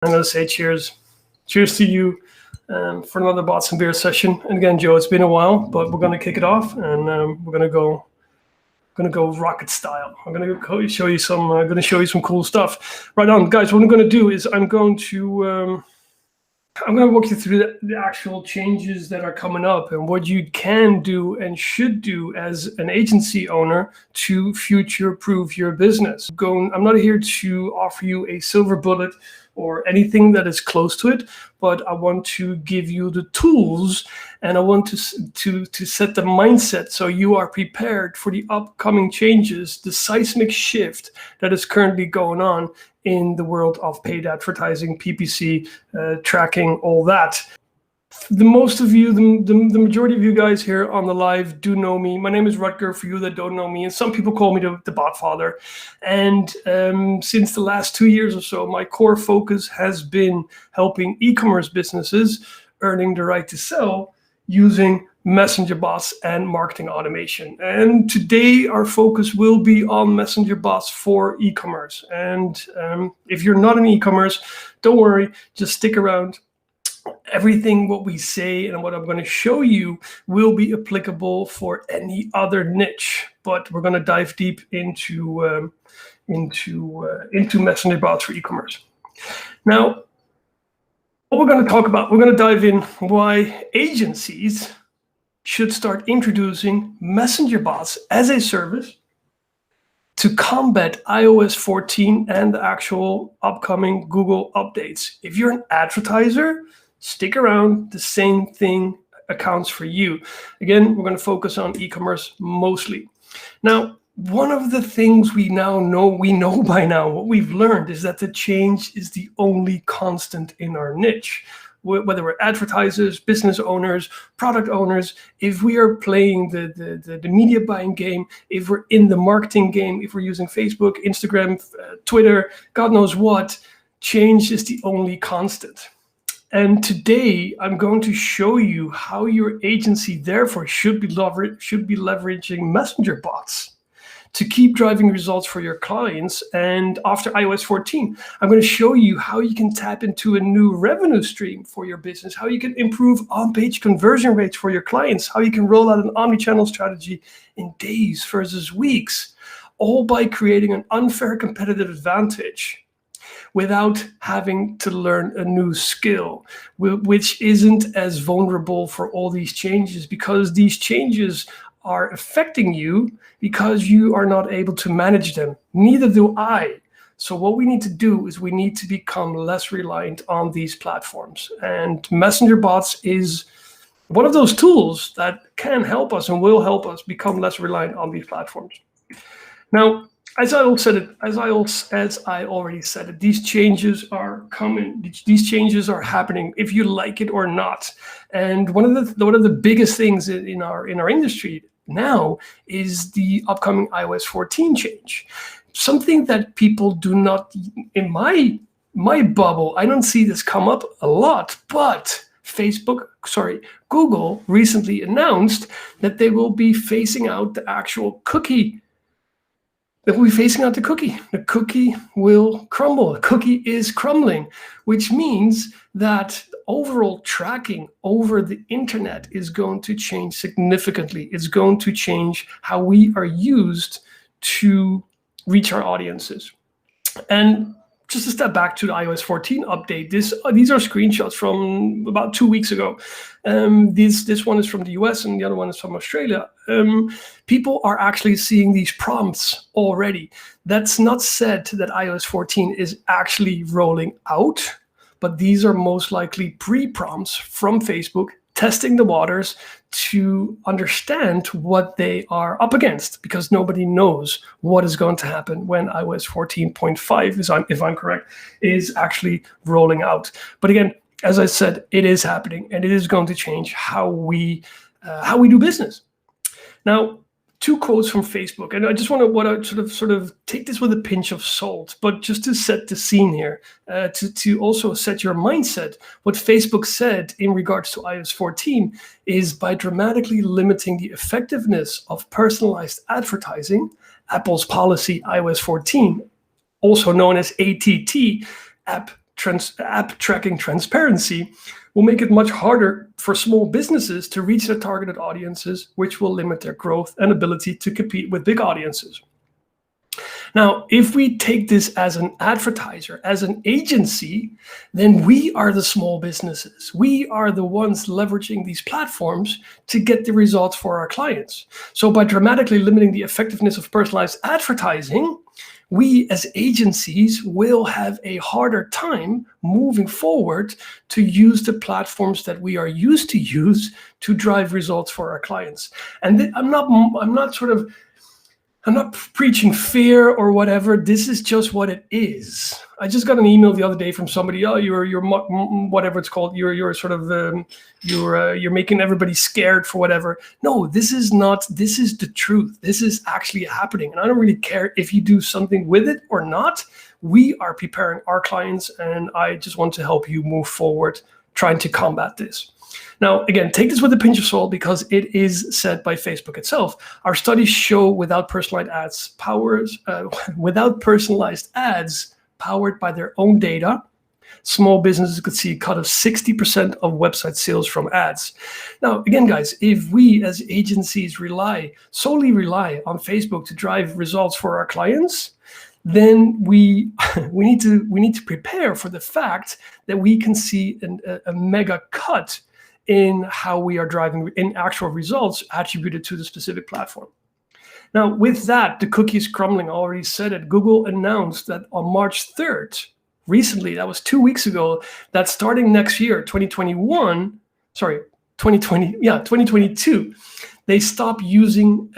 I'm going to say cheers. Cheers to you for another Bots and Beer session. And again, Joe, it's been a while, but we're going to kick it off, and we're going to go rocket style. I'm going to show you some cool stuff. Right on, guys. What I'm going to do is I'm going to walk you through the actual changes that are coming up and what you can do and should do as an agency owner to future-proof your business. I'm not here to offer you a silver bullet or anything that is close to it, but I want to give you the tools, and I want to set the mindset so you are prepared for the upcoming changes, the seismic shift that is currently going on in the world of paid advertising, PPC, tracking, all that. The majority of you guys here on the live do know me. My name is Rutger, for you that don't know me, and some people call me the Botfather. And since the last 2 years or so, my core focus has been helping e-commerce businesses earning the right to sell using messenger bots and marketing automation. And today our focus will be on messenger bots for e-commerce. And if you're not in e-commerce, don't worry, just stick around. Everything what we say and what I'm going to show you will be applicable for any other niche, but we're going to dive deep into messenger bots for e-commerce. Now, what we're going to talk about, we're going to dive in why agencies should start introducing messenger bots as a service to combat iOS 14 and the actual upcoming Google updates. If you're an advertiser, stick around, the same thing accounts for you. Again, we're going to focus on e-commerce mostly. Now, one of the things we know by now, what we've learned is that the change is the only constant in our niche. Whether we're advertisers, business owners, product owners, if we are playing the media buying game, if we're in the marketing game, if we're using Facebook, Instagram, Twitter, God knows what, change is the only constant. And today, I'm going to show you how your agency, therefore, should be leveraging messenger bots to keep driving results for your clients. And after iOS 14, I'm going to show you how you can tap into a new revenue stream for your business, how you can improve on-page conversion rates for your clients, how you can roll out an omni-channel strategy in days versus weeks, all by creating an unfair competitive advantage without having to learn a new skill, which isn't as vulnerable for all these changes, because these changes are affecting you because you are not able to manage them. Neither do I. So what we need to do is we need to become less reliant on these platforms. And messenger bots is one of those tools that can help us and will help us become less reliant on these platforms. Now, as I already said it, these changes are coming. These changes are happening, if you like it or not. And one of the biggest things in our industry now is the upcoming iOS 14 change. Something that people do not, in my bubble, I don't see this come up a lot, but Google recently announced that they will be phasing out the actual cookie. That we'll be phasing out the cookie. The cookie will crumble. The cookie is crumbling, which means that overall tracking over the internet is going to change significantly. It's going to change how we are used to reach our audiences. And just a step back to the iOS 14 update, these are screenshots from about 2 weeks ago. This one is from the US and the other one is from Australia. People are actually seeing these prompts already. That's not said that iOS 14 is actually rolling out, but these are most likely pre-prompts from Facebook testing the waters to understand what they are up against, because nobody knows what is going to happen when iOS 14.5, if I'm correct, is actually rolling out. But again, as I said, it is happening, and it is going to change how we do business. Now, 2 quotes from Facebook, and I just want to sort of take this with a pinch of salt, but just to set the scene here, to also set your mindset. What Facebook said in regards to iOS 14 is, by dramatically limiting the effectiveness of personalized advertising, Apple's policy iOS 14, also known as ATT, App app tracking transparency will make it much harder for small businesses to reach their targeted audiences, which will limit their growth and ability to compete with big audiences. Now, if we take this as an advertiser, as an agency, then we are the small businesses. We are the ones leveraging these platforms to get the results for our clients. So by dramatically limiting the effectiveness of personalized advertising, we as agencies will have a harder time moving forward to use the platforms that we are used to use to drive results for our clients. And I'm not preaching fear or whatever. This is just what it is. I just got an email the other day from somebody. Oh, you're whatever it's called. You're sort of you're making everybody scared for whatever. No, this is not. This is the truth. This is actually happening, and I don't really care if you do something with it or not. We are preparing our clients, and I just want to help you move forward, trying to combat this. Now, again, take this with a pinch of salt because it is said by Facebook itself. Our studies show without personalized ads powered by their own data, small businesses could see a cut of 60% of website sales from ads. Now, again, guys, if we as agencies solely rely on Facebook to drive results for our clients, then we need to prepare for the fact that we can see a mega cut in how we are driving in actual results attributed to the specific platform. Now, with that, the cookie is crumbling. I already said it. Google announced that on March 3rd, recently, that was 2 weeks ago, that starting next year, 2022, they stop using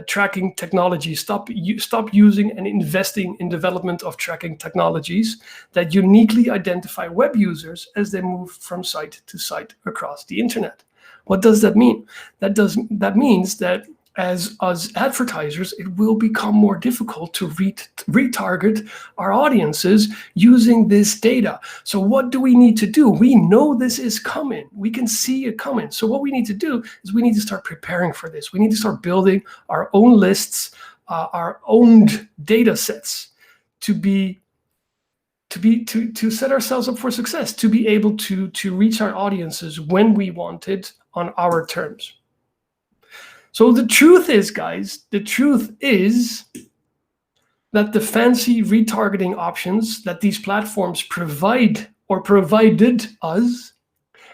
tracking technology, stop using and investing in development of tracking technologies that uniquely identify web users as they move from site to site across the internet. What does that mean? That means that as advertisers, it will become more difficult to retarget our audiences using this data. So what do we need to do? We know this is coming. We can see it coming. So what we need to do is we need to start preparing for this. We need to start building our own lists, our own data sets to set ourselves up for success, to be able to reach our audiences when we want it on our terms. So the truth is, guys, that the fancy retargeting options that these platforms provide or provided us,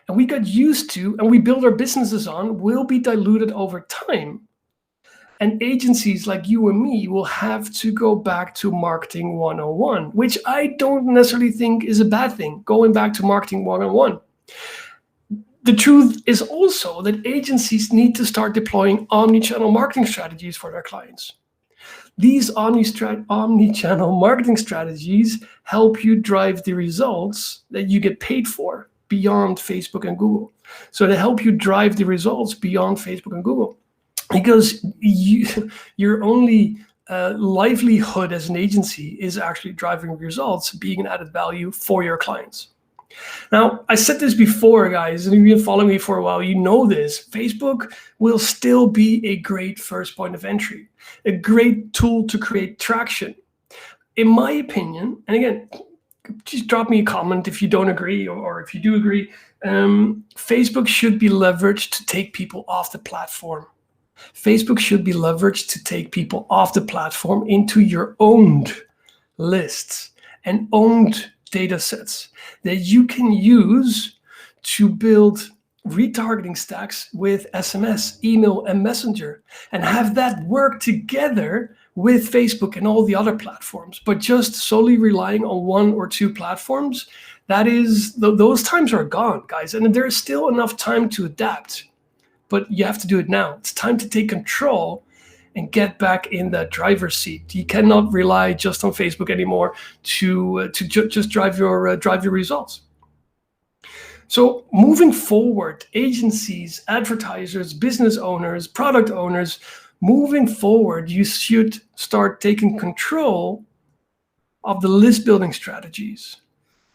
and we got used to and we build our businesses on, will be diluted over time. And agencies like you and me will have to go back to marketing 101, which I don't necessarily think is a bad thing, going back to marketing 101. The truth is also that agencies need to start deploying omni-channel marketing strategies for their clients. These omni-channel marketing strategies help you drive the results that you get paid for beyond Facebook and Google. So they help you drive the results beyond Facebook and Google, because your only livelihood as an agency is actually driving results, being an added value for your clients. Now, I said this before, guys, and if you've been following me for a while, you know this. Facebook will still be a great first point of entry, a great tool to create traction. In my opinion, and again, just drop me a comment if you don't agree, or if you do agree, Facebook should be leveraged to take people off the platform. Facebook should be leveraged to take people off the platform into your owned lists and owned data sets that you can use to build retargeting stacks with SMS, email, and Messenger, and have that work together with Facebook and all the other platforms. But just solely relying on one or two platforms, those times are gone, guys. And there's still enough time to adapt, but you have to do it now. It's time to take control and get back in that driver's seat. You cannot rely just on Facebook anymore to just drive your results. So moving forward, agencies, advertisers, business owners, product owners, moving forward, you should start taking control of the list building strategies,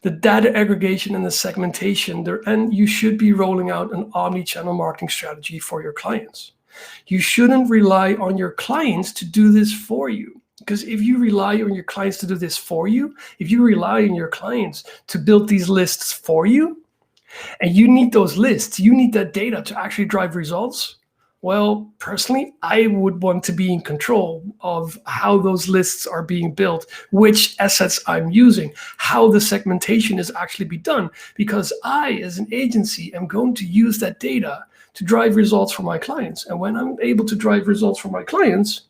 the data aggregation and the segmentation, and you should be rolling out an omni-channel marketing strategy for your clients. You shouldn't rely on your clients to do this for you. Because if you rely on your clients to do this for you, if you rely on your clients to build these lists for you, and you need those lists, you need that data to actually drive results, well, personally, I would want to be in control of how those lists are being built, which assets I'm using, how the segmentation is actually be done, because I, as an agency, am going to use that data to drive results for my clients. And when I'm able to drive results for my clients,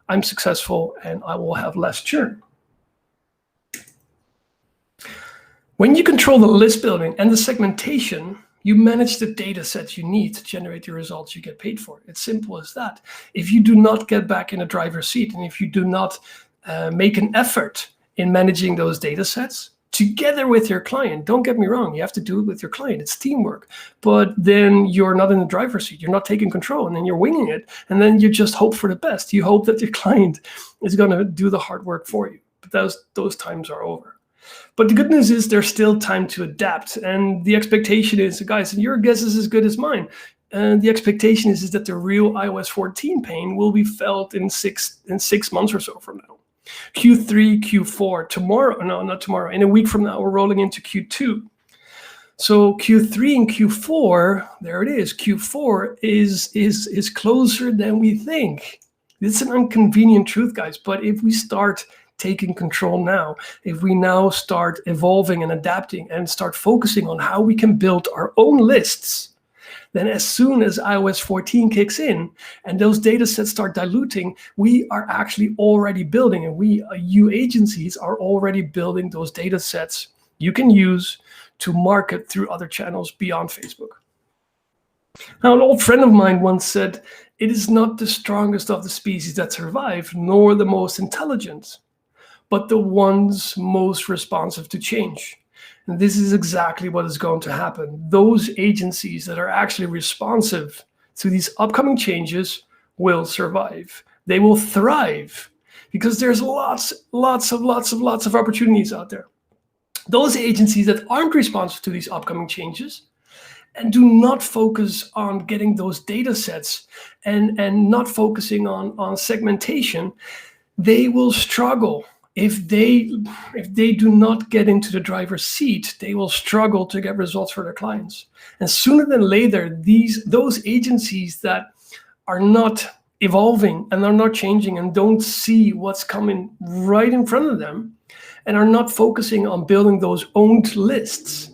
I'm successful and I will have less churn. When you control the list building and the segmentation, you manage the data sets you need to generate the results you get paid for. It's simple as that. If you do not get back in a driver's seat, and if you do not make an effort in managing those data sets together with your client, don't get me wrong, you have to do it with your client. It's teamwork. But then you're not in the driver's seat. You're not taking control, and then you're winging it. And then you just hope for the best. You hope that your client is going to do the hard work for you. But those times are over. But the good news is there's still time to adapt. And the expectation is, guys, and your guess is as good as mine. And the expectation is that the real iOS 14 pain will be felt in six months or so from now. Q3, Q4, tomorrow, no, not tomorrow, in a week from now, we're rolling into Q2. So Q3 and Q4, there it is. Q4 is closer than we think. It's an inconvenient truth, guys. But if we start taking control now, if we now start evolving and adapting and start focusing on how we can build our own lists, then as soon as iOS 14 kicks in and those data sets start diluting, we are actually already building, and you agencies are already building those data sets you can use to market through other channels beyond Facebook. Now, an old friend of mine once said, "It is not the strongest of the species that survive, nor the most intelligent, but the ones most responsive to change." And this is exactly what is going to happen. Those agencies that are actually responsive to these upcoming changes will survive. They will thrive because there's lots of opportunities out there. Those agencies that aren't responsive to these upcoming changes and do not focus on getting those data sets and not focusing on segmentation, they will struggle. If they do not get into the driver's seat, they will struggle to get results for their clients. And sooner than later, those agencies that are not evolving and are not changing and don't see what's coming right in front of them and are not focusing on building those owned lists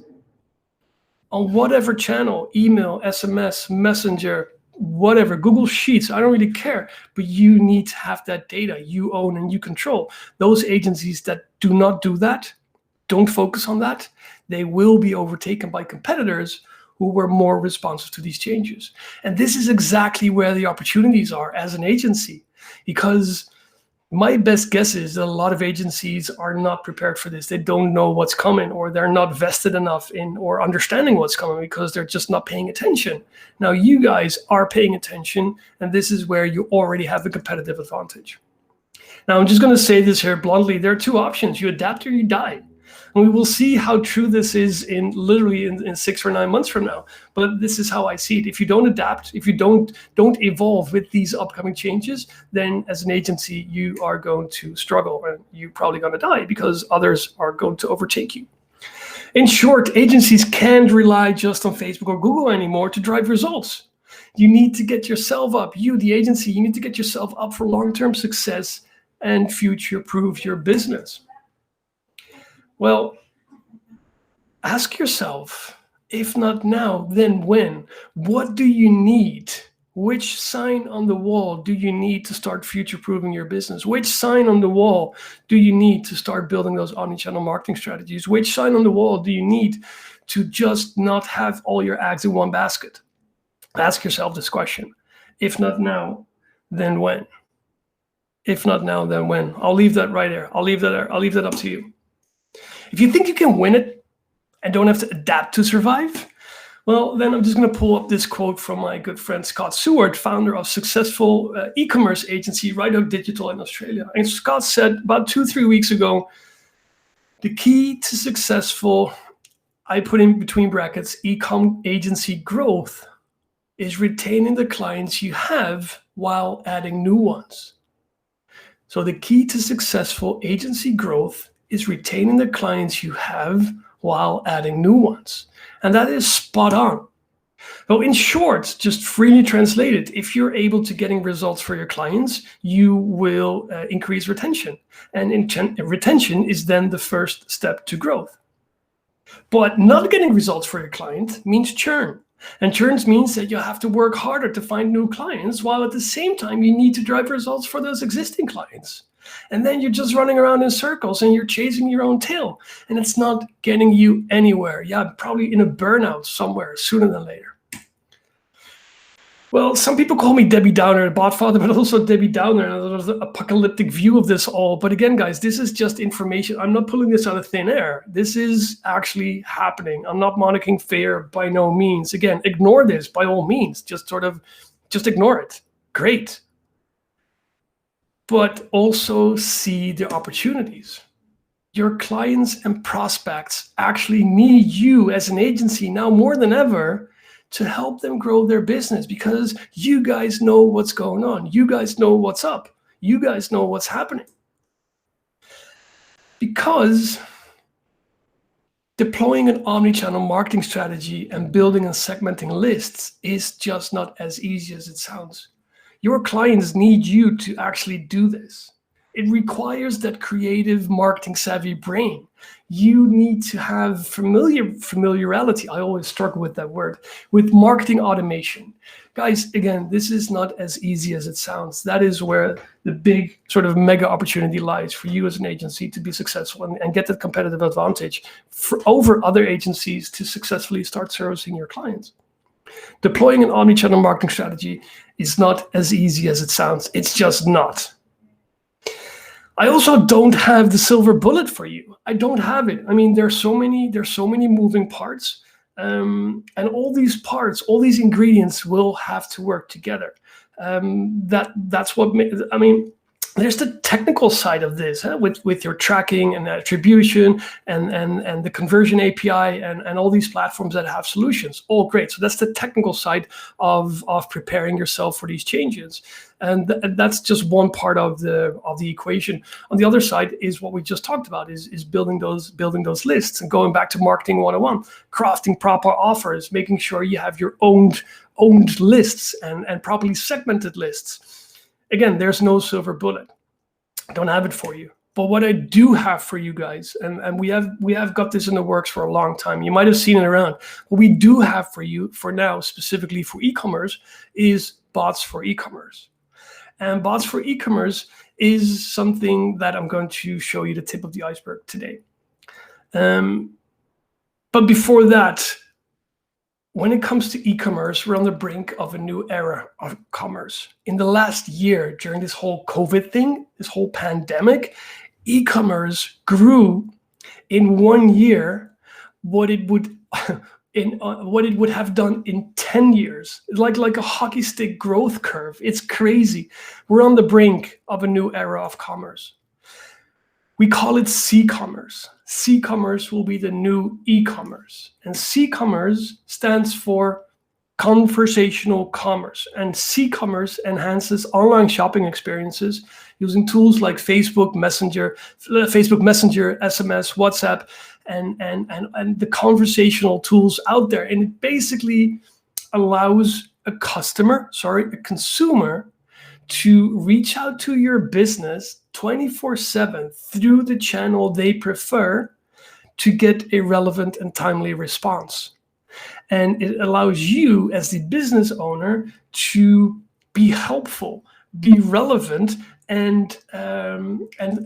on whatever channel, email, SMS, Messenger, whatever, Google Sheets, I don't really care, but you need to have that data you own and you control. Those agencies that do not do that, don't focus on that, they will be overtaken by competitors who were more responsive to these changes. And this is exactly where the opportunities are as an agency, because my best guess is that a lot of agencies are not prepared for this. They don't know what's coming, or they're not vested enough in or understanding what's coming because they're just not paying attention. Now you guys are paying attention, and this is where you already have a competitive advantage. Now I'm just going to say this here bluntly. There are two options. You adapt or you die. And we will see how true this is in 6 or 9 months from now. But this is how I see it. If you don't adapt, if you don't evolve with these upcoming changes, then as an agency, you are going to struggle, and you're probably going to die because others are going to overtake you. In short, agencies can't rely just on Facebook or Google anymore to drive results. You need to get yourself up. You, the agency, you need to get yourself up for long-term success and future-proof your business. Well, ask yourself, if not now, then when? What do you need? Which sign on the wall do you need to start future-proofing your business? Which sign on the wall do you need to start building those omnichannel marketing strategies? Which sign on the wall do you need to just not have all your eggs in one basket? Ask yourself this question. If not now, then when? If not now, then when? I'll leave that right there. I'll leave that there. I'll leave that up to you. If you think you can win it and don't have to adapt to survive, well, then I'm just going to pull up this quote from my good friend Scott Seward, founder of successful e-commerce agency Right Hook Digital in Australia. And Scott said about 2-3 weeks ago, the key to successful, I put in between brackets, e-com agency growth is retaining the clients you have while adding new ones. So the key to successful agency growth is retaining the clients you have while adding new ones. And that is spot on. So in short, just freely translated, if you're able to getting results for your clients, you will increase retention. And retention is then the first step to growth. But not getting results for your client means churn. And churn means that you have to work harder to find new clients, while at the same time you need to drive results for those existing clients. And then you're just running around in circles and you're chasing your own tail. And it's not getting you anywhere. Yeah, probably in a burnout somewhere sooner than later. Well, some people call me Debbie Downer, the bot father, but also Debbie Downer, and there's an apocalyptic view of this all. But again, guys, this is just information. I'm not pulling this out of thin air. This is actually happening. I'm not monitoring fear by no means. Again, ignore this by all means. Just ignore it. Great. But also see the opportunities. Your clients and prospects actually need you as an agency now more than ever to help them grow their business, because you guys know what's going on. You guys know what's up. You guys know what's happening. Because deploying an omnichannel marketing strategy and building and segmenting lists is just not as easy as it sounds. Your clients need you to actually do this. It requires that creative, marketing savvy brain. You need to have familiarity. I always struggle with that word, with marketing automation. Guys, again, this is not as easy as it sounds. That is where the big sort of mega opportunity lies for you as an agency to be successful and get that competitive advantage over other agencies to successfully start servicing your clients. Deploying an omnichannel marketing strategy is not as easy as it sounds. It's just not. I also don't have the silver bullet for you. I don't have it. I mean, there's so many moving parts, and all these parts, all these ingredients will have to work together. That's what I mean. There's the technical side of this, with your tracking and attribution and the conversion API and all these platforms that have solutions. All great. So that's the technical side of preparing yourself for these changes. And that's just one part of the equation. On the other side is what we just talked about, is building those lists and going back to marketing 101, crafting proper offers, making sure you have your owned lists and properly segmented lists. Again, there's no silver bullet. I don't have it for you. But what I do have for you guys, and we have got this in the works for a long time. You might have seen it around. What we do have for you for now, specifically for e-commerce, is bots for e-commerce. And bots for e-commerce is something that I'm going to show you the tip of the iceberg today. But before that, when it comes to e-commerce, we're on the brink of a new era of commerce. In the last year, during this whole COVID thing, this whole pandemic, e-commerce grew in 1 year what it would have done in 10 years. It's like a hockey stick growth curve. It's crazy. We're on the brink of a new era of commerce. We call it C-commerce. C-commerce will be the new e-commerce. And C-commerce stands for conversational commerce. And C-commerce enhances online shopping experiences using tools like Facebook Messenger, SMS, WhatsApp, and the conversational tools out there. And it basically allows a consumer to reach out to your business 24/7 through the channel they prefer to get a relevant and timely response. And it allows you as the business owner to be helpful, be relevant, and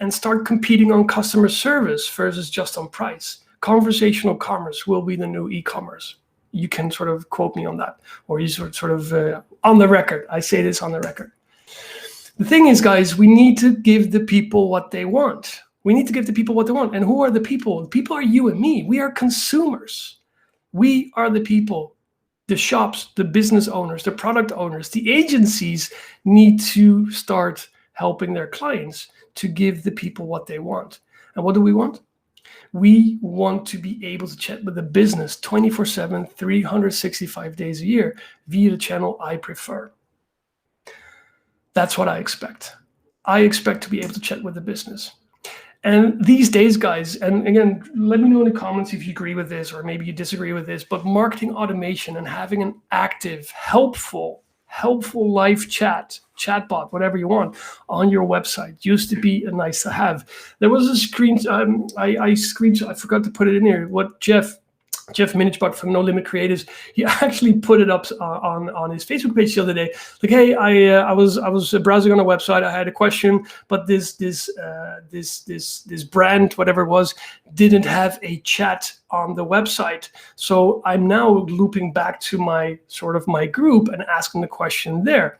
start competing on customer service versus just on price. Conversational commerce will be the new e-commerce. You can sort of quote me on that, or you sort of on the record. I say this on the record. The thing is, guys, we need to give the people what they want. We need to give the people what they want. And who are the people? The people are you and me. We are consumers. We are the people. The shops, the business owners, the product owners, the agencies need to start helping their clients to give the people what they want. And what do we want? We want to be able to chat with the business 24/7, 365 days a year via the channel I prefer. That's what I expect. I expect to be able to chat with the business. And these days, guys, and again, let me know in the comments if you agree with this or maybe you disagree with this, but marketing automation and having an active, helpful live chatbot, whatever you want, on your website used to be a nice to have. There was a screen, I forgot to put it in here, what Jeff Minichbot from No Limit Creatives, he actually put it up on his Facebook page the other day. Like, hey, I was browsing on a website. I had a question, but this brand, whatever it was, didn't have a chat on the website. So I'm now looping back to my group and asking the question there.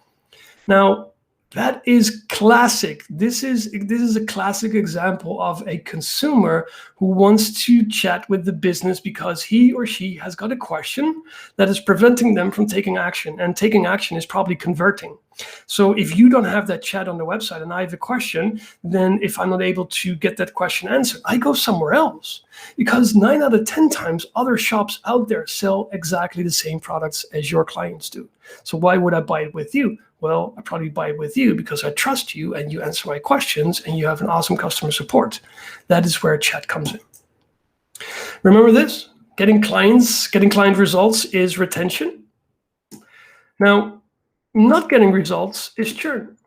Now, that is classic. This is a classic example of a consumer who wants to chat with the business because he or she has got a question that is preventing them from taking action. And taking action is probably converting. So if you don't have that chat on the website and I have a question, then if I'm not able to get that question answered, I go somewhere else. Because 9 out of 10 times other shops out there sell exactly the same products as your clients do. So why would I buy it with you? Well, I probably buy it with you because I trust you and you answer my questions and you have an awesome customer support. That is where chat comes in. Remember this, getting client results is retention. Now, not getting results is churn.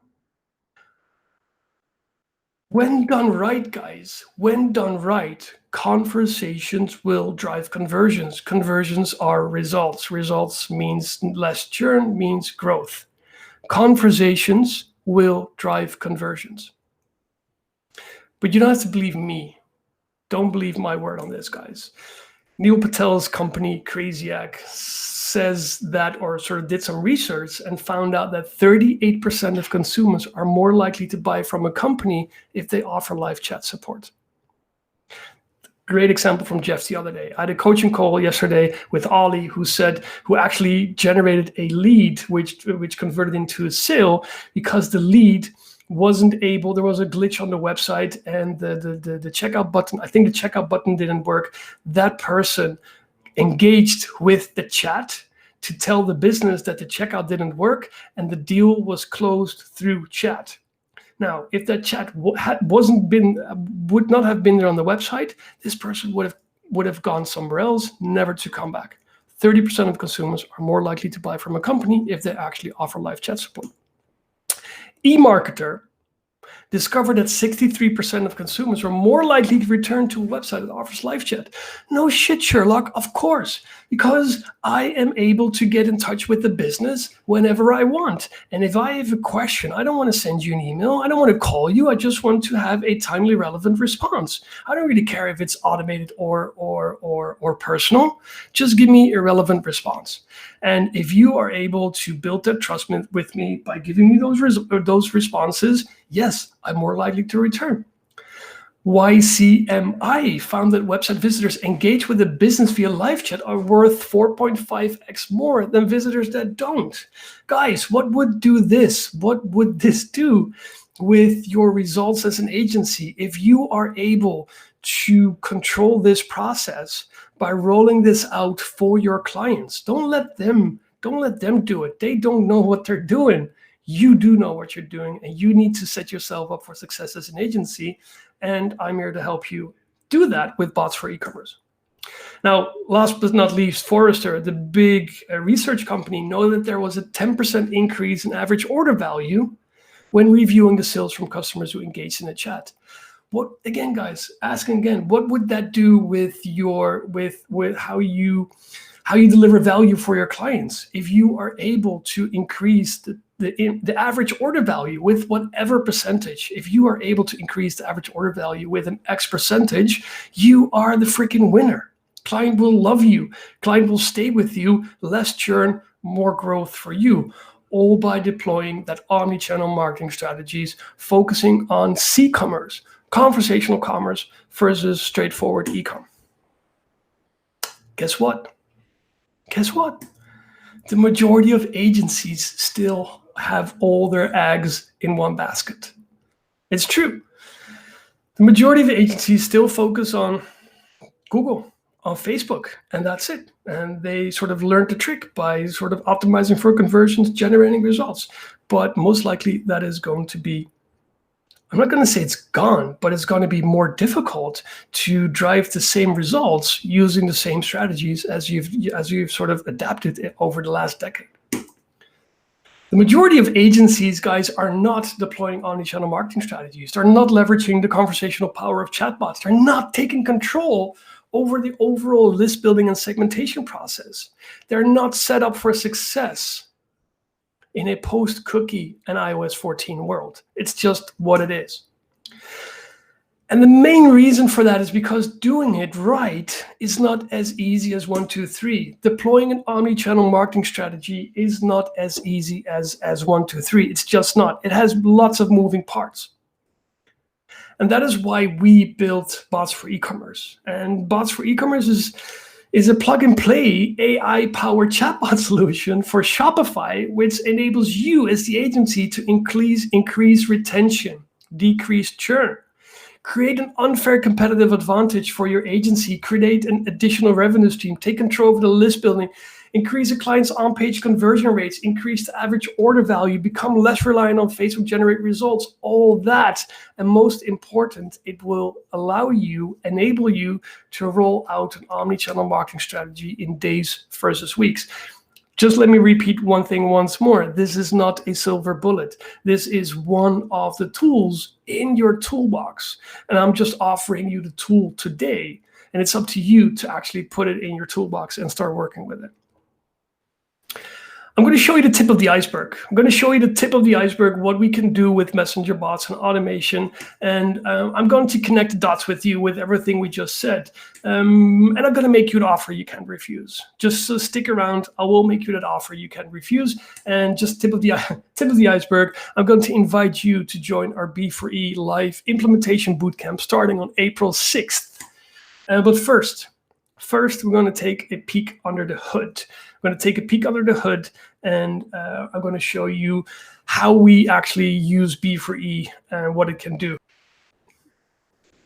When done right, guys, when done right, conversations will drive conversions. Conversions are results. Results means less churn, means growth. Conversations will drive conversions. But you don't have to believe me. Don't believe my word on this, guys. Neil Patel's company, Craziac, says that, or sort of did some research and found out that 38% of consumers are more likely to buy from a company if they offer live chat support. Great example from Jeff the other day. I had a coaching call yesterday with Ollie who actually generated a lead which converted into a sale because the lead wasn't able, there was a glitch on the website and the checkout button, I think the checkout button didn't work. That person engaged with the chat to tell the business that the checkout didn't work and the deal was closed through chat. Now, if that chat would not have been there on the website, this person would have gone somewhere else, never to come back. 30% of consumers are more likely to buy from a company if they actually offer live chat support. eMarketer discovered that 63% of consumers are more likely to return to a website that offers live chat. No shit, Sherlock, of course, because I am able to get in touch with the business whenever I want. And if I have a question, I don't want to send you an email. I don't want to call you. I just want to have a timely, relevant response. I don't really care if it's automated or personal. Just give me a relevant response. And if you are able to build that trust with me by giving me those responses, yes, I'm more likely to return. YCMI found that website visitors engaged with the business via live chat are worth 4.5x more than visitors that don't. Guys, what would this do with your results as an agency if you are able to control this process by rolling this out for your clients? Don't let them do it. They don't know what they're doing. You do know what you're doing, and you need to set yourself up for success as an agency. And I'm here to help you do that with bots for e-commerce. Now, last but not least, Forrester, the big research company, know that there was a 10% increase in average order value when reviewing the sales from customers who engaged in the chat. What, again, guys, asking again, what would that do with how you deliver value for your clients if you are able to increase the average order value with whatever percentage? If you are able to increase the average order value with an X percentage, you are the freaking winner. Client will love you. Client will stay with you. Less churn, more growth for you. All by deploying that omni-channel marketing strategies, focusing on C-commerce, conversational commerce versus straightforward e-com. Guess what? The majority of agencies still have all their eggs in one basket. It's true. The majority of agencies still focus on Google, on Facebook, and that's it. And they sort of learned the trick by sort of optimizing for conversions, generating results. But most likely that is going to be I'm not going to say it's gone, but it's going to be more difficult to drive the same results using the same strategies as you've sort of adapted it over the last decade. The majority of agencies, guys, are not deploying omnichannel marketing strategies. They're not leveraging the conversational power of chatbots. They're not taking control over the overall list building and segmentation process. They're not set up for success in a post-cookie and iOS 14 world. It's just what it is. And the main reason for that is because doing it right is not as easy as 1, 2, 3. Deploying an omni-channel marketing strategy is not as easy as 1, 2, 3. It's just not. It has lots of moving parts. And that is why we built Bots for E-commerce. And Bots for E-commerce is a plug-and-play AI-powered chatbot solution for Shopify, which enables you as the agency to increase retention, decrease churn, create an unfair competitive advantage for your agency, create an additional revenue stream, take control over the list building, increase a client's on-page conversion rates, increase the average order value, become less reliant on Facebook generate results, all that. And most important, it will enable you to roll out an omni-channel marketing strategy in days versus weeks. Just let me repeat one thing once more. This is not a silver bullet. This is one of the tools in your toolbox. And I'm just offering you the tool today. And it's up to you to actually put it in your toolbox and start working with it. I'm going to show you the tip of the iceberg. I'm going to show you the tip of the iceberg, what we can do with messenger bots and automation. And I'm going to connect the dots with you with everything we just said. And I'm going to make you an offer you can't refuse. Just stick around. I will make you that offer you can't refuse. And just tip of the iceberg, I'm going to invite you to join our B4E live implementation bootcamp starting on April 6th. But first, we're going to take a peek under the hood. I'm going to take a peek under the hood, and I'm going to show you how we actually use B4E and what it can do.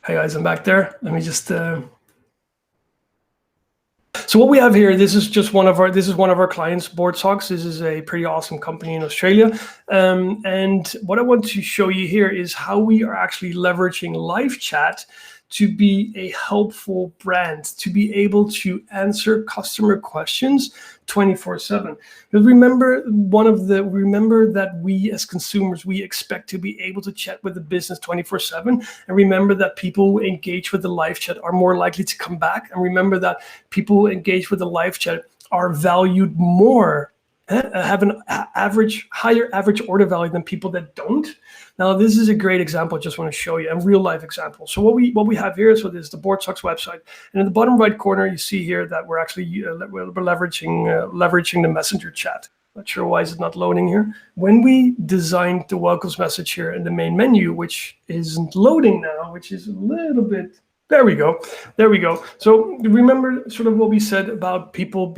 Hey guys, I'm back there. Let me just. So what we have here, this is one of our clients, Boardsox. This is a pretty awesome company in Australia. And what I want to show you here is how we are actually leveraging live chat to be a helpful brand, to be able to answer customer questions 24/7. But remember that we as consumers, we expect to be able to chat with the business 24/7. And remember that people who engage with the live chat are more likely to come back. And remember that people who engage with the live chat are valued more, have an higher average order value than people that don't. Now, this is a great example I just want to show you, a real life example. So what we have here, so this is the Boardsox website. And in the bottom right corner, you see here that we're actually we're leveraging the messenger chat. Not sure why is it not loading here. When we designed the welcomes message here in the main menu, which isn't loading now, which is a little bit. There we go. So remember sort of what we said about people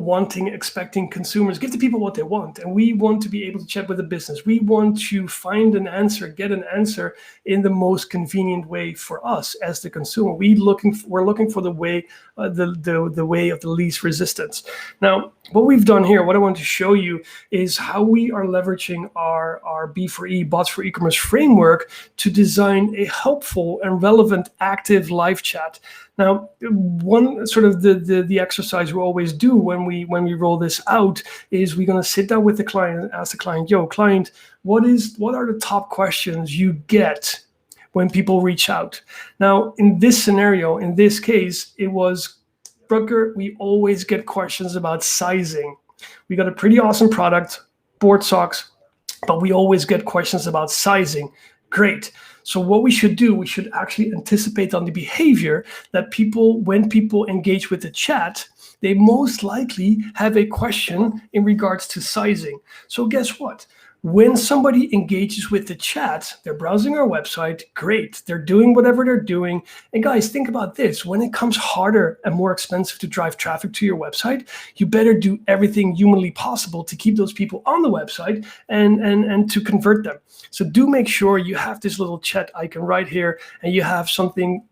wanting, expecting consumers. Give the people what they want. And we want to be able to chat with the business. We want to find an answer, get an answer in the most convenient way for us as the consumer. We're looking for the way the way of the least resistance. Now, what we've done here, what I want to show you is how we are leveraging our B4E, Bots for E-commerce framework to design a helpful and relevant active live chat. Now, one sort of the exercise we always do when we roll this out is we're going to sit down with the client and ask the client, yo, client, what are the top questions you get when people reach out? Now, in this scenario, in this case, it was, Brooker, we always get questions about sizing. We got a pretty awesome product, Boardsox, but we always get questions about sizing. Great. So what we should do, we should actually anticipate on the behavior that when people engage with the chat, they most likely have a question in regards to sizing. So guess what? When somebody engages with the chat, they're browsing our website, great. They're doing whatever they're doing. And guys, think about this. When it comes harder and more expensive to drive traffic to your website, you better do everything humanly possible to keep those people on the website and to convert them. So do make sure you have this little chat icon right here and you have something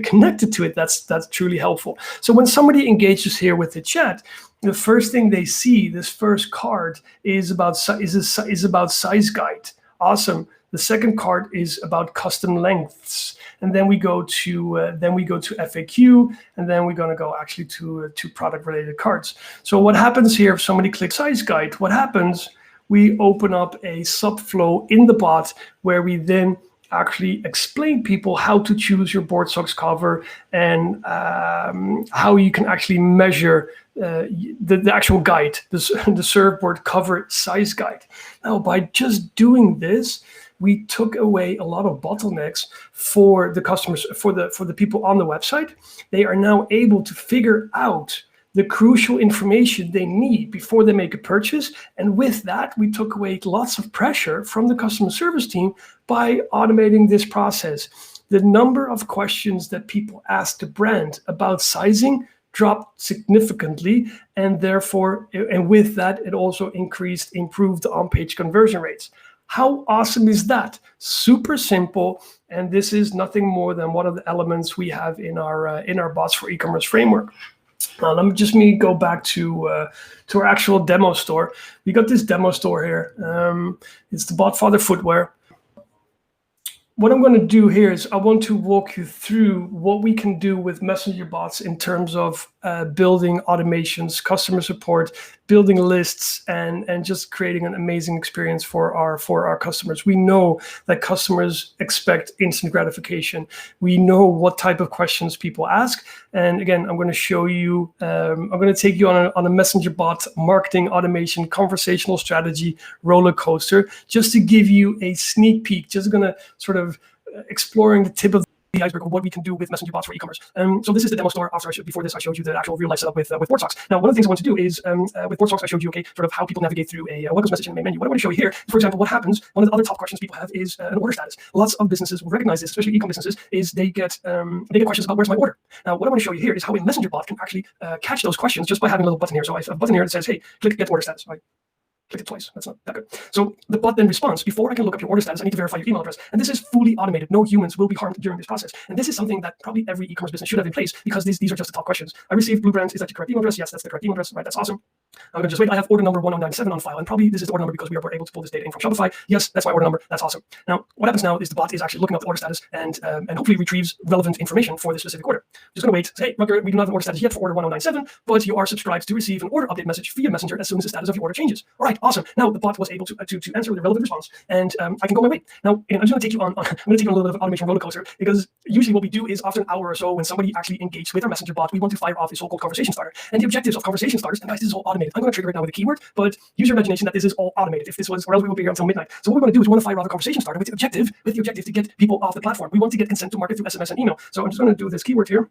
connected to it that's truly helpful. So when somebody engages here with the chat, the first thing they see, this first card, is about size guide. Awesome. The second cart is about custom lengths. And then we go to FAQ, and then we're going to go actually to product related cards. So what happens here, if somebody clicks size guide, what happens, we open up a subflow in the bot where we then actually explain people how to choose your board socks cover and how you can actually measure the actual guide, the surfboard cover size guide. Now, by just doing this, we took away a lot of bottlenecks for the customers, for the people on the website. They are now able to figure out the crucial information they need before they make a purchase. And with that, we took away lots of pressure from the customer service team by automating this process. The number of questions that people ask the brand about sizing dropped significantly, and therefore, and with that, it also improved the on-page conversion rates. How awesome is that? Super simple, and this is nothing more than one of the elements we have in our bots for e-commerce framework. Now, let me go back to our actual demo store. We got this demo store here. It's the Botfather Footwear. What I'm going to do here is I want to walk you through what we can do with messenger bots in terms of building automations, customer support, building lists, and just creating an amazing experience for our customers. We know that customers expect instant gratification. We know what type of questions people ask. And again, I'm going to show you, I'm going to take you on a messenger bot marketing automation conversational strategy roller coaster, just to give you a sneak peek, just going to sort of exploring the tip of the iceberg of what we can do with messenger bots for e-commerce. So this is the demo store. Before this, I showed you the actual real life setup with board socks. Now, one of the things I want to do is with board socks, I showed you sort of how people navigate through a web message in the main menu. What I want to show you here, for example, what happens. One of the other top questions people have is an order status. Lots of businesses will recognize this, especially e-com businesses, is they get questions about where's my order. Now, what I want to show you here is how a messenger bot can actually catch those questions just by having a little button here. So I have a button here that says, "Hey, click get order status." Right? Click it twice. That's not that good. So the bot then responds, before I can look up your order status, I need to verify your email address. And this is fully automated. No humans will be harmed during this process. And this is something that probably every e-commerce business should have in place, because these are just the top questions. I received Blue Brands. Is that your correct email address? Yes, that's the correct email address. Right, that's awesome. I'm going to just wait. I have order number 1097 on file. And probably this is the order number because we are able to pull this data in from Shopify. Yes, that's my order number. That's awesome. Now, what happens now is the bot is actually looking up the order status and hopefully retrieves relevant information for this specific order. Just going to wait. Say, hey, Rutger, we do not have an order status yet for order 1097, but you are subscribed to receive an order update message via Messenger as soon as the status of your order changes. All right, awesome. Now the bot was able to answer with a relevant response, and I can go my way. Now, I'm just going to take you on. I'm going to take you on a little bit of an automation roller coaster, because usually what we do is after an hour or so, when somebody actually engages with our messenger bot, we want to fire off a so-called conversation starter. And the objectives of conversation starters, and guys, this is all automated. I'm going to trigger it now with a keyword, but use your imagination that this is all automated. If this was, or else we will be here until midnight. So what we're going to do is we want to fire off a conversation starter with the objective to get people off the platform. We want to get consent to market through SMS and email. So I'm just going to do this keyword here,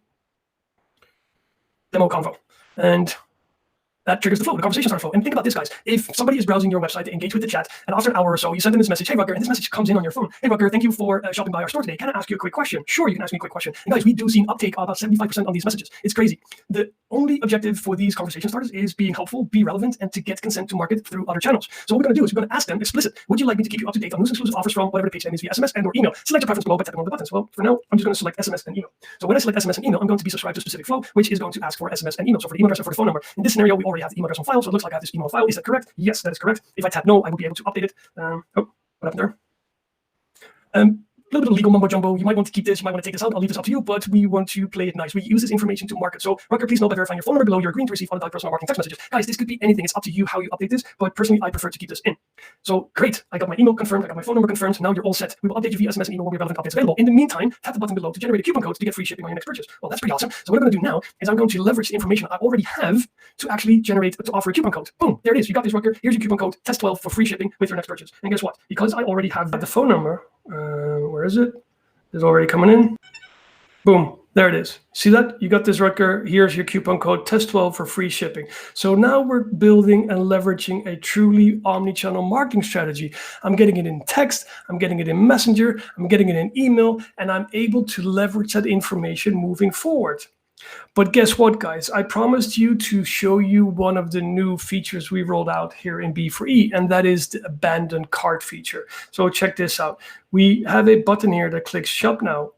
demo convo, and that triggers the flow, the conversation starter flow. And think about this, guys. If somebody is browsing your website, they engage with the chat, and after an hour or so, you send them this message, "Hey, Rutger," and this message comes in on your phone. "Hey, Rutger, thank you for shopping by our store today. Can I ask you a quick question?" Sure, you can ask me a quick question. And guys, we do see an uptake of about 75% on these messages. It's crazy. The only objective for these conversation starters is being helpful, be relevant, and to get consent to market through other channels. So what we're going to do is we're going to ask them explicit: would you like me to keep you up to date on news exclusive offers from whatever the page name is via SMS and or email? Select your preference below by tapping on the buttons. Well, for now, I'm just going to select SMS and email. So when I select SMS and email, I'm going to be subscribed to a specific flow, which is going to ask for SMS and email. So for the email address and for the phone number. In this scenario, we already have the email address on file, so it looks like I have this email file. Is that correct? Yes, that is correct. If I tap no, I will be able to update it. Oh, what happened there? A little bit of legal mumbo jumbo. You might want to keep this, you might want to take this out. I'll leave this up to you, but we want to play it nice. We use this information to market. So, Rutger, please know by verifying your phone number below, you're agreeing to receive untitled personal marketing text messages. Guys, this could be anything. It's up to you how you update this, but personally, I prefer to keep this in. So, great. I got my email confirmed. I got my phone number confirmed. Now you're all set. We will update you via SMS and email when we have relevant updates available. In the meantime, tap the button below to generate a coupon code to get free shipping on your next purchase. Well, that's pretty awesome. So what I'm going to do now is I'm going to leverage the information I already have to actually to offer a coupon code. Boom, there it is. You got this, Rutger. Here's your coupon code, test 12 for free shipping with your next purchase. And guess what? Because I already have the phone number, where is it? It's already coming in. Boom, there it is. See that? You got this, Rutger. Here's your coupon code, test 12 for free shipping. So now we're building and leveraging a truly omni-channel marketing strategy. I'm getting it in text, I'm getting it in Messenger, I'm getting it in email, and I'm able to leverage that information moving forward. But guess what, guys? I promised you to show you one of the new features we rolled out here in B4E, and that is the abandoned cart feature. So check this out. We have a button here that clicks Shop Now.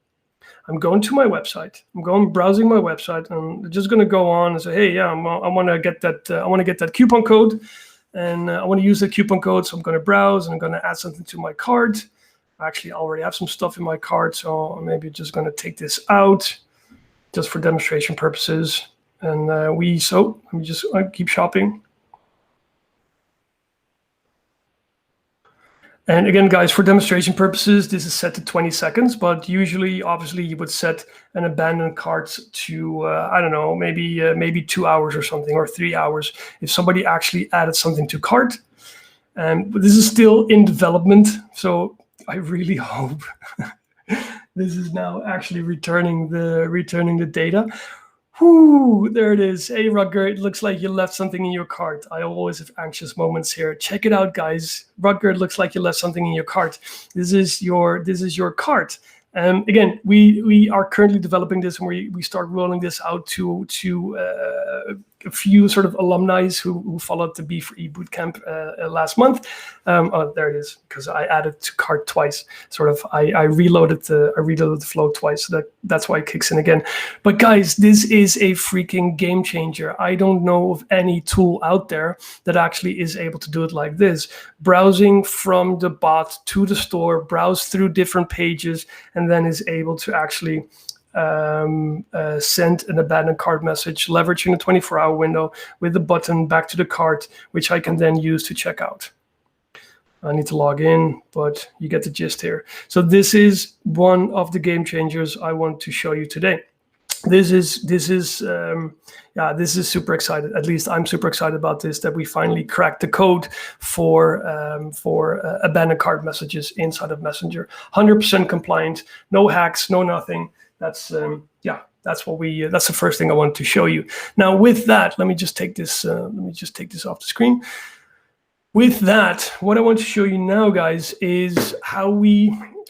I'm going to my website. I'm going browsing my website, and I'm just going to go on and say, "Hey, yeah, I want to get that. I want to get that coupon code, and I want to use the coupon code. So I'm going to browse, and I'm going to add something to my cart." Actually, I already have some stuff in my cart, so I'm maybe just going to take this out just for demonstration purposes. And let me just keep shopping. And again, guys, for demonstration purposes, this is set to 20 seconds, but usually, obviously, you would set an abandoned cart to, I don't know, maybe 2 hours or something, or 3 hours, if somebody actually added something to cart. But this is still in development, so I really hope this is now actually returning the data. Whoo, there it is. Hey, Rutger, it looks like you left something in your cart. I always have anxious moments here. Check it out, guys. Rutger, it looks like you left something in your cart. This is your cart. Again, we are currently developing this, and we start rolling this out to a few sort of alumni who followed the B4E bootcamp last month. Oh, there it is, because I added to cart twice. Sort of, I reloaded the flow twice. So that's why it kicks in again. But guys, this is a freaking game changer. I don't know of any tool out there that actually is able to do it like this. Browsing from the bot to the store, browse through different pages, and then is able to actually send an abandoned cart message, leveraging a 24-hour window with the button back to the cart, which I can then use to check out. I need to log in, but you get the gist here. So this is one of the game changers I want to show you today. This is super excited. At least I'm super excited about this, that we finally cracked the code for abandoned cart messages inside of Messenger. 100% compliant, no hacks, no nothing. That's that's the first thing I wanted to show you. Now with that, let me just take this off the screen. With that, what I want to show you now, guys, is how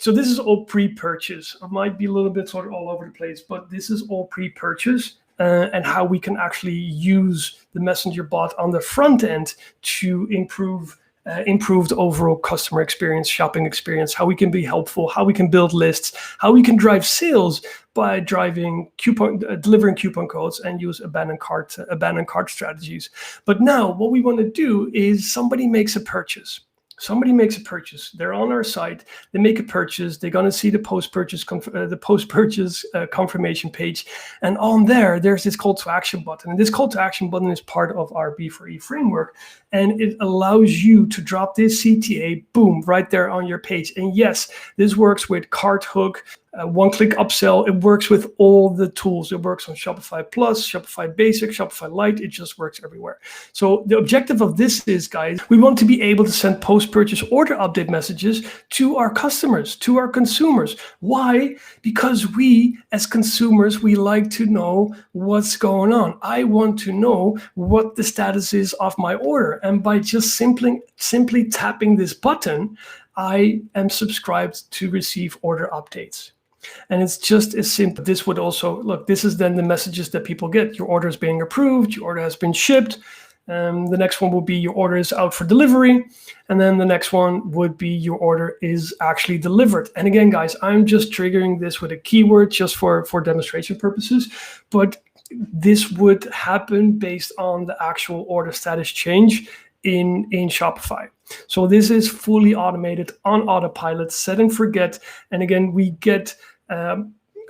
so this is all pre-purchase. I might be a little bit sort of all over the place, but this is all pre-purchase and how we can actually use the Messenger bot on the front end to improve the overall customer experience, shopping experience, how we can be helpful, how we can build lists, how we can drive sales by delivering coupon codes and use abandoned cart strategies. But now what we want to do is somebody makes a purchase. They're on our site. They make a purchase. They're going to see the post-purchase confirmation page, and on there's this call to action button. And this call to action button is part of our B4E framework, and it allows you to drop this CTA, boom, right there on your page. And yes, this works with Cart Hook, one-click upsell. It works with all the tools. It works on Shopify Plus, Shopify Basic, Shopify Lite. It just works everywhere. So the objective of this is, guys, we want to be able to send post-purchase order update messages to our customers, to our consumers. Why? Because we, as consumers, we like to know what's going on. I want to know what the status is of my order. And by just simply tapping this button, I am subscribed to receive order updates. And it's just as simple. This would also, look, this is then the messages that people get. Your order is being approved. Your order has been shipped. The next one will be your order is out for delivery. And then the next one would be your order is actually delivered. And again, guys, I'm just triggering this with a keyword just for demonstration purposes. But this would happen based on the actual order status change in Shopify. So this is fully automated on autopilot, set and forget. And again, we get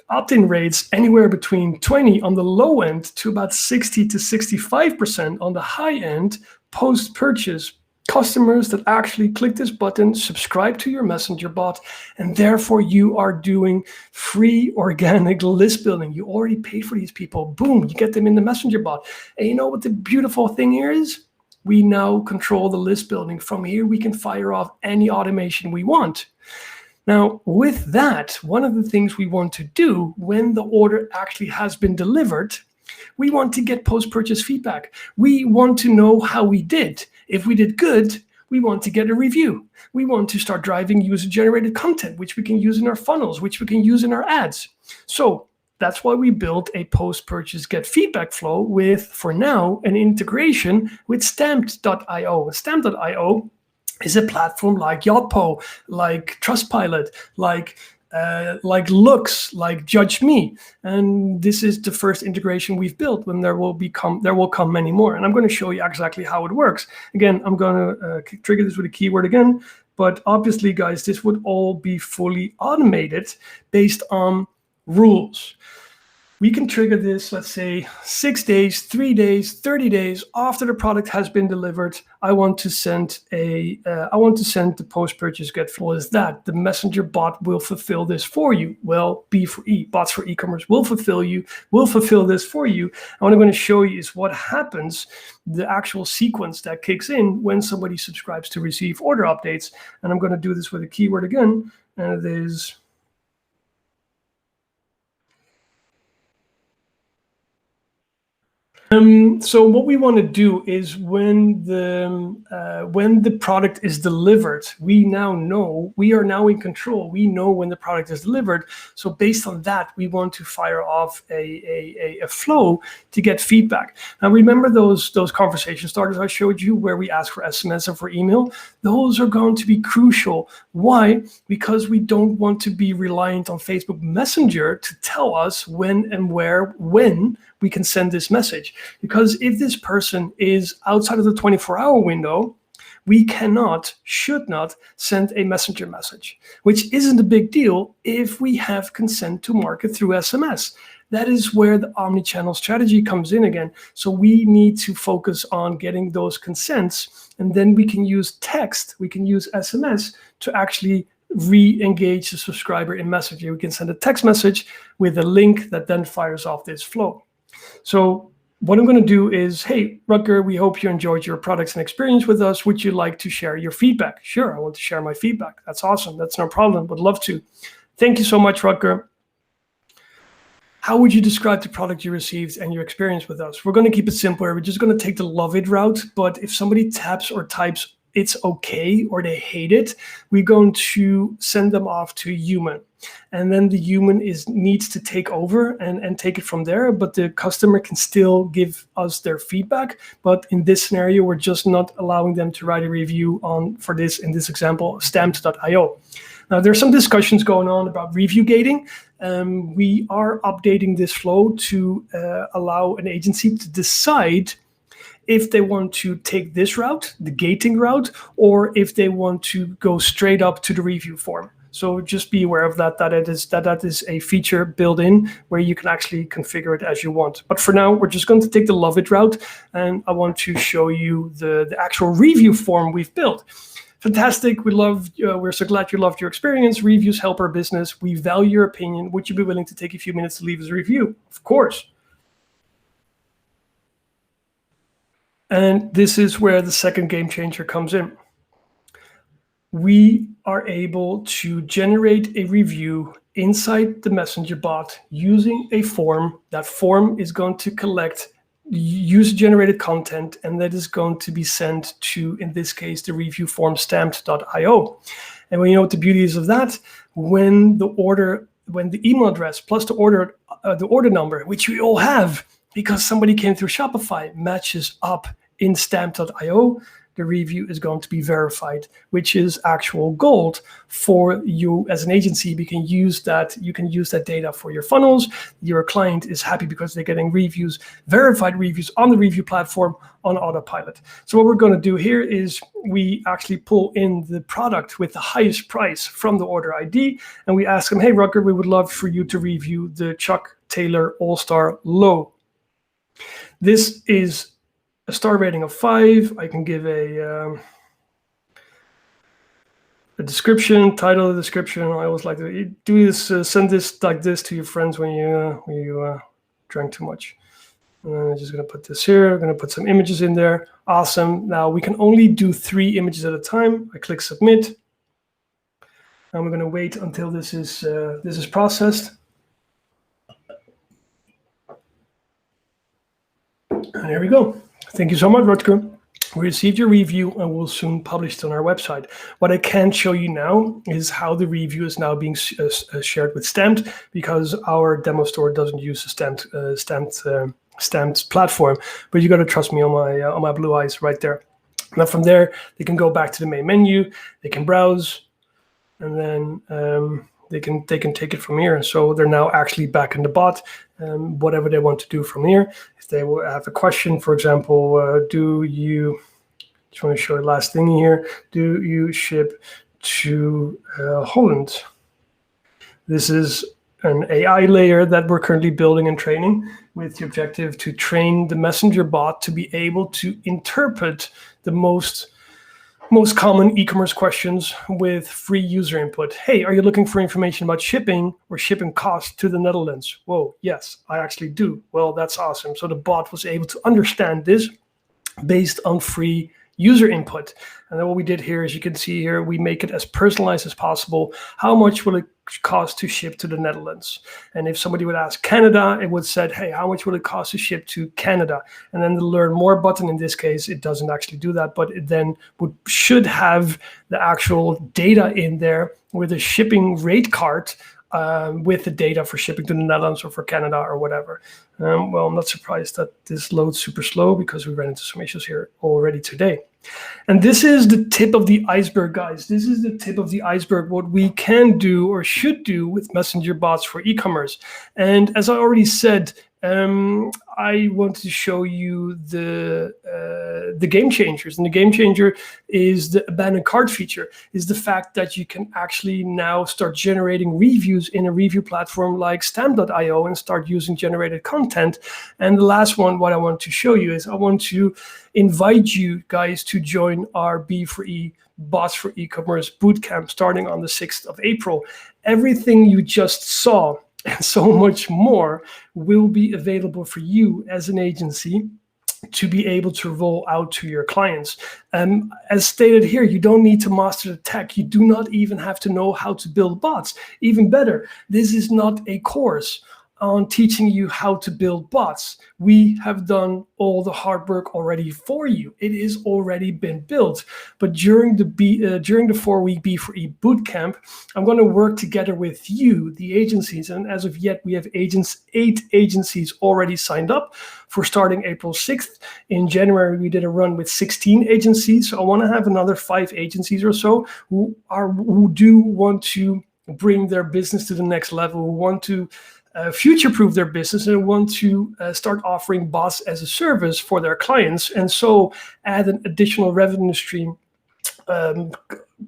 opt-in rates anywhere between 20 on the low end to about 60 to 65% on the high end post-purchase. Customers that actually click this button, subscribe to your Messenger bot, and therefore you are doing free organic list building. You already paid for these people. Boom, you get them in the Messenger bot. And you know what the beautiful thing here is? We now control the list building. From here, we can fire off any automation we want. Now, with that, one of the things we want to do when the order actually has been delivered, we want to get post-purchase feedback. We want to know how we did. If we did good, we want to get a review. We want to start driving user-generated content, which we can use in our funnels, which we can use in our ads. So that's why we built a post-purchase get feedback flow with, for now, an integration with Stamped.io. Stamped.io is a platform like Yotpo, like Trustpilot, like Looks, like Judge Me. And this is the first integration we've built, when there will come many more. And I'm going to show you exactly how it works. Again, I'm going to trigger this with a keyword again. But obviously, guys, this would all be fully automated based on rules. We can trigger this, let's say 6 days, 3 days, 30 days after the product has been delivered. I want to send the post-purchase get flow. What is that? The messenger bot will fulfill this for you. Well, B for E, bots for e-commerce will fulfill this for you. And what I'm going to show you is what happens, the actual sequence that kicks in when somebody subscribes to receive order updates. And I'm going to do this with a keyword again, and it is so what we want to do is when the product is delivered, we are now in control. We know when the product is delivered. So based on that, we want to fire off a flow to get feedback. Now remember those conversation starters I showed you where we ask for SMS and for email? Those are going to be crucial. Why? Because we don't want to be reliant on Facebook Messenger to tell us when and when we can send this message. Because if this person is outside of the 24-hour window, we should not send a messenger message, which isn't a big deal if we have consent to market through SMS. That is where the omni-channel strategy comes in again. So we need to focus on getting those consents, and then we can use text, we can use SMS to actually re-engage the subscriber in messaging. We can send a text message with a link that then fires off this flow. So what I'm going to do is, hey, Rutger, we hope you enjoyed your products and experience with us. Would you like to share your feedback? Sure, I want to share my feedback. That's awesome. That's no problem. Would love to. Thank you so much, Rutger. How would you describe the product you received and your experience with us? We're going to keep it simpler. We're just going to take the love it route. But if somebody taps or types it's okay or they hate it, we're going to send them off to a human. And then the human needs to take over and take it from there. But the customer can still give us their feedback. But in this scenario, we're just not allowing them to write a review for this, in this example, stamped.io. Now, there's some discussions going on about review gating. We are updating this flow to allow an agency to decide if they want to take this route, the gating route, or if they want to go straight up to the review form. So just be aware of that is a feature built in where you can actually configure it as you want. But for now, we're just going to take the love it route, and I want to show you the actual review form we've built. Fantastic. We're so glad you loved your experience. Reviews help our business. We value your opinion. Would you be willing to take a few minutes to leave us a review? Of course. And this is where the second game changer comes in. We are able to generate a review inside the messenger bot using a form. That form is going to collect user-generated content, and that is going to be sent to, in this case, the review form stamped.io. And when you know what the beauty is of that, when the email address plus the order number, which we all have because somebody came through Shopify, matches up in stamped.io, the review is going to be verified, which is actual gold for you as an agency. You can use that data for your funnels. Your client is happy because they're getting reviews, verified reviews on the review platform on autopilot. So what we're going to do here is we actually pull in the product with the highest price from the order ID, and we ask them, hey, Rutger, we would love for you to review the Chuck Taylor All-Star Low. This is a star rating of 5. I can give a description, title of the description. I always like to do this, send this like this to your friends when you drank too much. And I'm just going to put this here. I'm going to put some images in there. Awesome. Now we can only do 3 images at a time. I click submit. And we're going to wait until this is processed. And here we go. Thank you so much, Rutger. We received your review and we'll soon publish it on our website. What I can show you now is how the review is now being shared with Stamped, because our demo store doesn't use a Stamped platform. But you got to trust me on my blue eyes right there. Now from there, they can go back to the main menu. They can browse, and then they can take it from here. So they're now actually back in the bot. Whatever they want to do from here. If they have a question, for example, just want to show the last thing here. Do you ship to Holland. This is an AI layer that we're currently building and training with the objective to train the messenger bot to be able to interpret the most common e-commerce questions with free user input. Hey, are you looking for information about shipping or shipping costs to the Netherlands? Whoa, yes, I actually do. Well, that's awesome. So the bot was able to understand this based on free user input. And then what we did here, as you can see here, we make it as personalized as possible. How much will it cost to ship to the Netherlands? And if somebody would ask Canada, it would say, hey, how much will it cost to ship to Canada? And then the learn more button, in this case, it doesn't actually do that, but it then should have the actual data in there with a shipping rate card with the data for shipping to the Netherlands or for Canada or whatever. Well, I'm not surprised that this loads super slow because we ran into some issues here already today. And this is the tip of the iceberg, guys. This is the tip of the iceberg, what we can do or should do with messenger bots for e-commerce. And as I already said, I want to show you the game changers. And the game changer is the abandoned cart feature, is the fact that you can actually now start generating reviews in a review platform like stamp.io and start using generated content. And the last one, what I want to show you is I want to invite you guys to join our B4E Bots for E-commerce bootcamp starting on the 6th of April. Everything you just saw and so much more will be available for you as an agency to be able to roll out to your clients. As stated here, you don't need to master the tech. You do not even have to know how to build bots. Even better, this is not a course on teaching you how to build bots. We have done all the hard work already for you. It is already been built. But during the 4-week B4E bootcamp, I'm going to work together with you, the agencies. And as of yet, we have 8 agencies already signed up for starting April 6th. In January, we did a run with 16 agencies. So I want to have another 5 agencies or so who do want to bring their business to the next level, who want to future-proof their business and want to start offering bots as a service for their clients, and so add an additional revenue stream,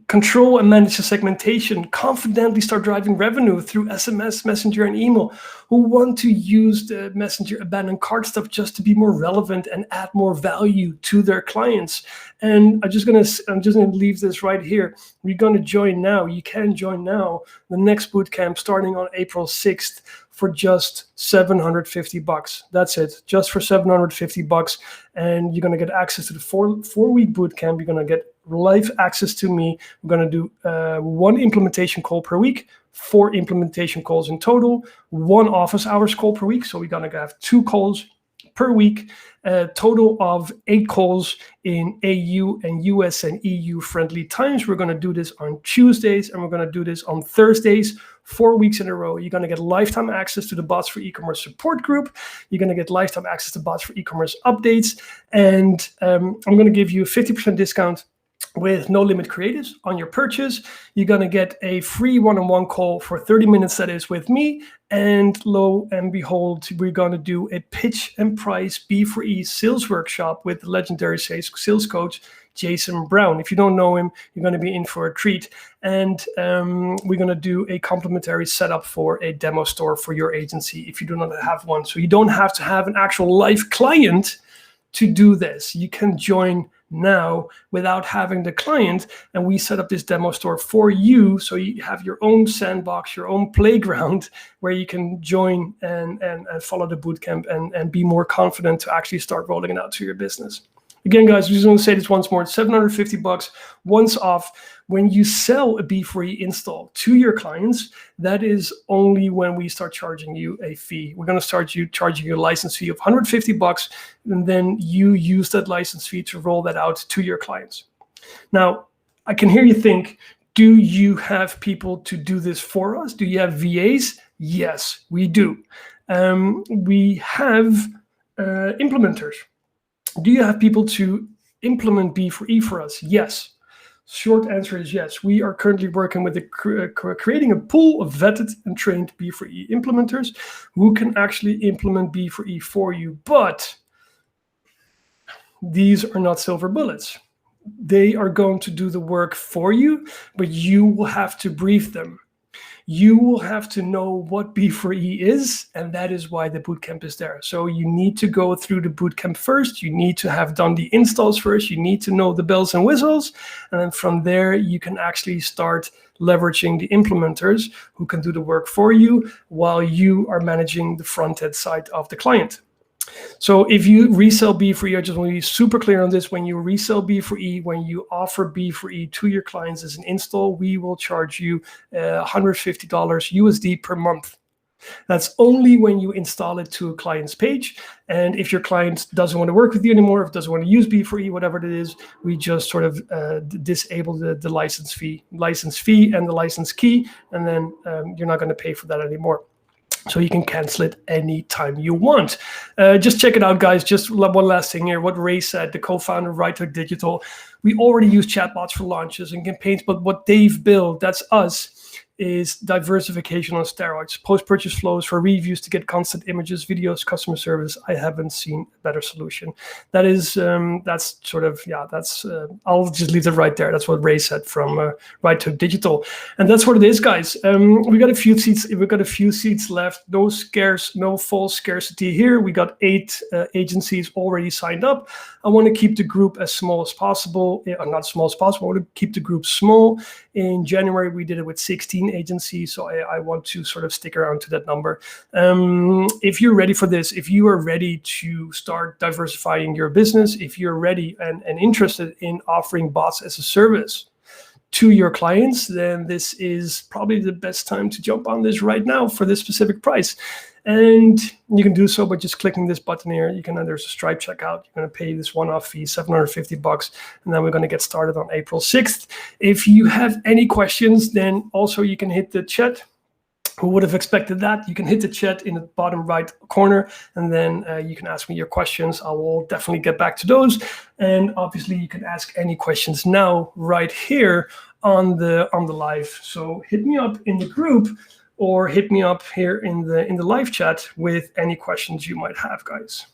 control and manage the segmentation, confidently start driving revenue through SMS, Messenger, and email, who want to use the Messenger abandoned cart stuff just to be more relevant and add more value to their clients. And I'm just gonna leave this right here. We're gonna join now. You can join now. The next bootcamp starting on April 6th for just $750. That's it, just for $750. And you're gonna get access to the four-week bootcamp. You're gonna get live access to me. We're going to do 1 implementation call per week, 4 implementation calls in total, 1 office hours call per week. So we're going to have 2 calls per week, a total of 8 calls in AU and US and EU friendly times. We're going to do this on Tuesdays and we're going to do this on Thursdays, 4 weeks in a row. You're going to get lifetime access to the Bots for E-commerce support group. You're going to get lifetime access to Bots for E-commerce updates. And I'm going to give you a 50% discount with no limit creatives on your purchase. You're going to get a free one-on-one call for 30 minutes, that is with me. And lo and behold, we're going to do a pitch and price B4E sales workshop with the legendary sales coach, Jason Brown. If you don't know him, you're going to be in for a treat. And we're going to do a complimentary setup for a demo store for your agency if you do not have one. So you don't have to have an actual live client to do this. You can join now without having the client, and we set up this demo store for you, so you have your own sandbox, your own playground where you can join and follow the bootcamp and be more confident to actually start rolling it out to your business. Again, guys, we just want to say this once more. It's $750 once off. When you sell a B4E install to your clients, that is only when we start charging you a fee. We're going to start charging you a license fee of $150, and then you use that license fee to roll that out to your clients. Now, I can hear you think, do you have people to do this for us? Do you have VAs? Yes, we do. We have implementers. Do you have people to implement B4E for us? Yes. Short answer is yes. We are currently working with creating a pool of vetted and trained B4E implementers who can actually implement B4E for you. But these are not silver bullets. They are going to do the work for you, but you will have to brief them. You will have to know what B4E is, and that is why the bootcamp is there. So you need to go through the bootcamp first. You need to have done the installs first. You need to know the bells and whistles. And then from there, you can actually start leveraging the implementers who can do the work for you while you are managing the front-end side of the client. So if you resell B4E, I just want to be super clear on this. When you resell B4E, when you offer B4E to your clients as an install, we will charge you $150 USD per month. That's only when you install it to a client's page. And if your client doesn't want to work with you anymore, if doesn't want to use B4E, whatever it is, we just sort of disable the license fee and the license key, and then you're not going to pay for that anymore. So you can cancel it anytime you want. Just check it out, guys. Just one last thing here. What Ray said, the co-founder of Right Hook Digital, we already use chatbots for launches and campaigns, but what they've built, that's us, is diversification on steroids. Post-purchase flows for reviews to get constant images, videos, customer service. I haven't seen a better solution. That is, that's sort of, yeah, that's, I'll just leave it right there. That's what Ray said from Right to Digital. And that's what it is, guys. We got a few seats. We've got a few seats left. No false scarcity here. We got 8 agencies already signed up. I want to keep the group as small as possible. Not small as possible. I want to keep the group small. In January, we did it with 16 agencies, so I want to sort of stick around to that number. If you're ready for this, if you are ready to start diversifying your business, if you're ready and interested in offering bots as a service to your clients, then this is probably the best time to jump on this right now for this specific price. And you can do so by just clicking this button here. You can, there's a Stripe checkout. You're going to pay this one-off fee, $750, and then we're going to get started on April 6th. If you have any questions, then also you can hit the chat. Who would have expected that? You can hit the chat in the bottom right corner, and then you can ask me your questions. I will definitely get back to those. And obviously, you can ask any questions now right here on the live. So hit me up in the group, or hit me up here in the live chat with any questions you might have, guys.